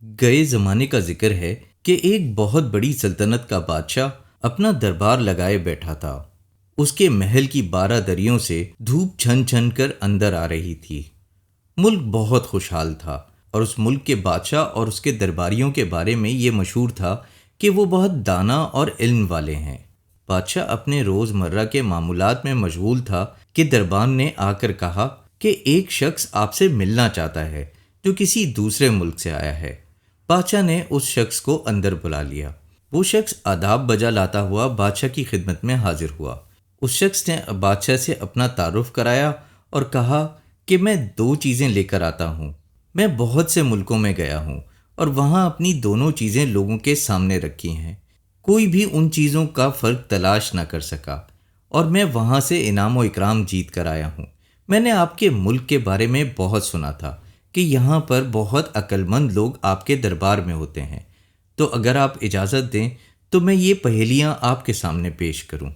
گئے زمانے کا ذکر ہے کہ ایک بہت بڑی سلطنت کا بادشاہ اپنا دربار لگائے بیٹھا تھا۔ اس کے محل کی 12 دریوں سے دھوپ چھن چھن کر اندر آ رہی تھی۔ ملک بہت خوشحال تھا اور اس ملک کے بادشاہ اور اس کے درباریوں کے بارے میں یہ مشہور تھا کہ وہ بہت دانا اور علم والے ہیں۔ بادشاہ اپنے روز مرہ کے معمولات میں مشغول تھا کہ دربان نے آ کر کہا کہ ایک شخص آپ سے ملنا چاہتا ہے جو کسی دوسرے ملک سے آیا ہے۔ بادشاہ نے اس شخص کو اندر بلا لیا۔ وہ شخص آداب بجا لاتا ہوا بادشاہ کی خدمت میں حاضر ہوا۔ اس شخص نے بادشاہ سے اپنا تعارف کرایا اور کہا کہ میں 2 چیزیں لے کر آتا ہوں۔ میں بہت سے ملکوں میں گیا ہوں اور وہاں اپنی دونوں چیزیں لوگوں کے سامنے رکھی ہیں۔ کوئی بھی ان چیزوں کا فرق تلاش نہ کر سکا اور میں وہاں سے انعام و اکرام جیت کر آیا ہوں۔ میں نے آپ کے ملک کے بارے میں بہت سنا تھا کہ یہاں پر بہت عقل مند لوگ آپ کے دربار میں ہوتے ہیں، تو اگر آپ اجازت دیں تو میں یہ پہیلیاں آپ کے سامنے پیش کروں۔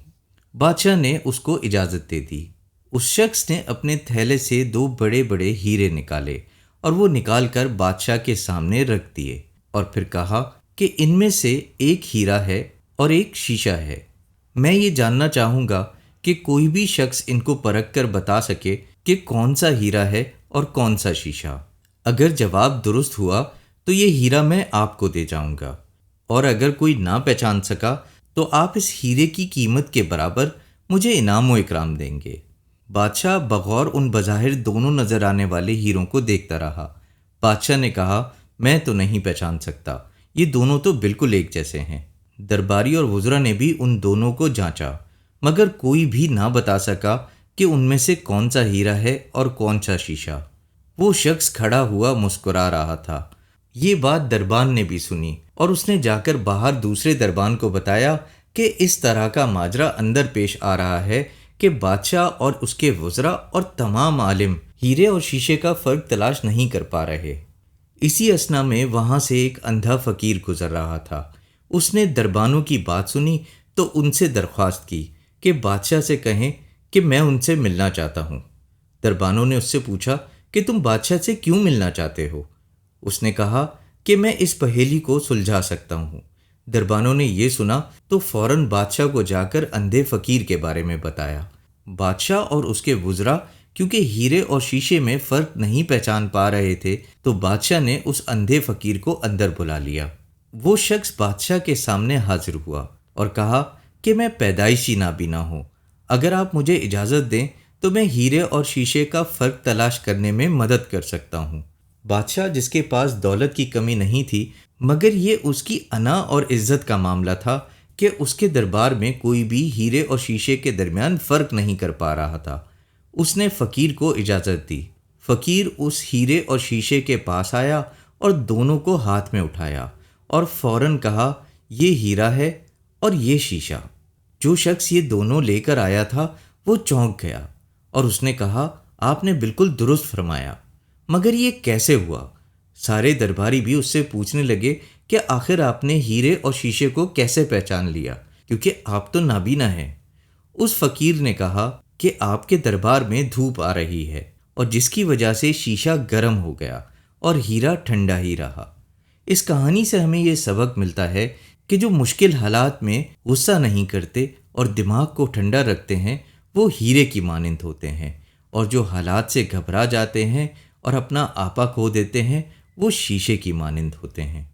بادشاہ نے اس کو اجازت دے دی۔ اس شخص نے اپنے تھیلے سے 2 بڑے بڑے ہیرے نکالے اور وہ نکال کر بادشاہ کے سامنے رکھ دیے اور پھر کہا کہ ان میں سے ایک ہیرا ہے اور ایک شیشہ ہے۔ میں یہ جاننا چاہوں گا کہ کوئی بھی شخص ان کو پرکھ کر بتا سکے کہ کون سا ہیرا ہے اور کون سا شیشہ۔ اگر جواب درست ہوا تو یہ ہیرا میں آپ کو دے جاؤں گا، اور اگر کوئی نہ پہچان سکا تو آپ اس ہیرے کی قیمت کے برابر مجھے انعام و اکرام دیں گے۔ بادشاہ بغور ان بظاہر دونوں نظر آنے والے ہیروں کو دیکھتا رہا۔ بادشاہ نے کہا، میں تو نہیں پہچان سکتا، یہ دونوں تو بالکل ایک جیسے ہیں۔ درباری اور وزراء نے بھی ان دونوں کو جانچا، مگر کوئی بھی نہ بتا سکا کہ ان میں سے کون سا ہیرا ہے اور کون سا شیشہ۔ وہ شخص کھڑا ہوا مسکرا رہا تھا۔ یہ بات دربان نے بھی سنی اور اس نے جا کر باہر دوسرے دربان کو بتایا کہ اس طرح کا ماجرا اندر پیش آ رہا ہے کہ بادشاہ اور اس کے وزراء اور تمام عالم ہیرے اور شیشے کا فرق تلاش نہیں کر پا رہے۔ اسی اثنا میں وہاں سے ایک اندھا فقیر گزر رہا تھا۔ اس نے دربانوں کی بات سنی تو ان سے درخواست کی کہ بادشاہ سے کہیں کہ میں ان سے ملنا چاہتا ہوں۔ دربانوں نے اس سے پوچھا کہ تم بادشاہ سے کیوں ملنا چاہتے ہو؟ اس نے کہا کہ میں اس پہیلی کو سلجھا سکتا ہوں۔ دربانوں نے یہ سنا تو فوراً بادشاہ کو جا کر اندھے فقیر کے بارے میں بتایا۔ بادشاہ اور اس کے وزراء کیونکہ ہیرے اور شیشے میں فرق نہیں پہچان پا رہے تھے تو بادشاہ نے اس اندھے فقیر کو اندر بلا لیا۔ وہ شخص بادشاہ کے سامنے حاضر ہوا اور کہا کہ میں پیدائشی نابینا ہوں۔ اگر آپ مجھے اجازت دیں تو میں ہیرے اور شیشے کا فرق تلاش کرنے میں مدد کر سکتا ہوں۔ بادشاہ، جس کے پاس دولت کی کمی نہیں تھی مگر یہ اس کی انا اور عزت کا معاملہ تھا کہ اس کے دربار میں کوئی بھی ہیرے اور شیشے کے درمیان فرق نہیں کر پا رہا تھا، اس نے فقیر کو اجازت دی۔ فقیر اس ہیرے اور شیشے کے پاس آیا اور دونوں کو ہاتھ میں اٹھایا اور فوراً کہا، یہ ہیرا ہے اور یہ شیشہ۔ جو شخص یہ دونوں لے کر آیا تھا وہ چونک گیا اور اس نے کہا، آپ نے بالکل درست فرمایا، مگر یہ کیسے ہوا؟ سارے درباری بھی اس سے پوچھنے لگے کہ آخر آپ نے ہیرے اور شیشے کو کیسے پہچان لیا، کیونکہ آپ تو نابینا ہیں۔ اس فقیر نے کہا کہ آپ کے دربار میں دھوپ آ رہی ہے اور جس کی وجہ سے شیشہ گرم ہو گیا اور ہیرا ٹھنڈا ہی رہا۔ اس کہانی سے ہمیں یہ سبق ملتا ہے کہ جو مشکل حالات میں غصہ نہیں کرتے اور دماغ کو ٹھنڈا رکھتے ہیں وہ ہیرے کی مانند ہوتے ہیں، اور جو حالات سے گھبرا جاتے ہیں اور اپنا آپا کھو دیتے ہیں وہ شیشے کی مانند ہوتے ہیں۔